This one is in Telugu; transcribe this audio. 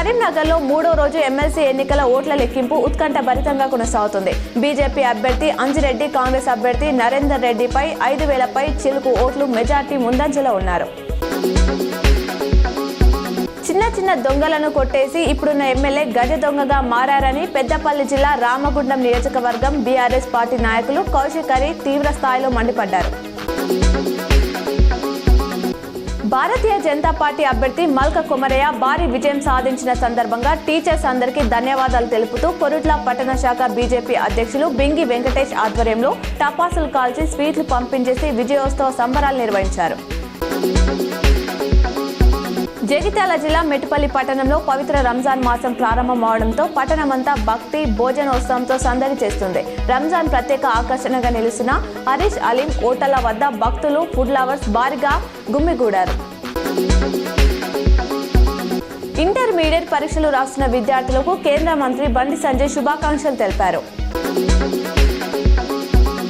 కరీంనగర్లో మూడో రోజు ఎమ్మెల్సీ ఎన్నికల ఓట్ల లెక్కింపు ఉత్కంఠభరితంగా కొనసాగుతుంది. బీజేపీ అభ్యర్థి అంజిరెడ్డి, కాంగ్రెస్ అభ్యర్థి నరేందర్ రెడ్డిపై 5,000 పై చిలుకు ఓట్లు మెజార్టీ ముందంజలో ఉన్నారు. చిన్న దొంగలను కొట్టేసి ఇప్పుడున్న ఎమ్మెల్యే గజ దొంగగా మారారని పెద్దపల్లి జిల్లా రామగుండం నియోజకవర్గం బీఆర్ఎస్ పార్టీ నాయకులు కౌశిక్ హరి తీవ్ర స్థాయిలో మండిపడ్డారు. భారతీయ జనతా పార్టీ అభ్యర్థి మల్క కుమరయ్య భారీ విజయం సాధించిన సందర్భంగా టీచర్స్ అందరికీ ధన్యవాదాలు తెలుపుతూ కొరుట్ల పట్టణ శాఖ బీజేపీ అధ్యక్షులు బింగి వెంకటేష్ ఆధ్వర్యంలో టపాసులు కాల్చి స్వీట్లు పంపించేసి విజయోత్సవ సంబరాలు నిర్వహించారు. జగిత్యాల జిల్లా మెట్టుపల్లి పట్టణంలో పవిత్ర రంజాన్ మాసం ప్రారంభమవడంతో పట్టణమంతా భక్తి భోజనోత్సవంతో సందడి చేస్తుంది. రంజాన్ ప్రత్యేక ఆకర్షణగా నిలిచిన హరీష్ అలీం హోటళ్ల వద్ద భక్తులు, ఫుడ్ లవర్స్ భారీగా గుమ్మిగూడారు. ఇంటర్మీడియట్ పరీక్షలు రాస్తున్న విద్యార్థులకు కేంద్ర మంత్రి బండి సంజయ్ శుభాకాంక్షలు తెలిపారు.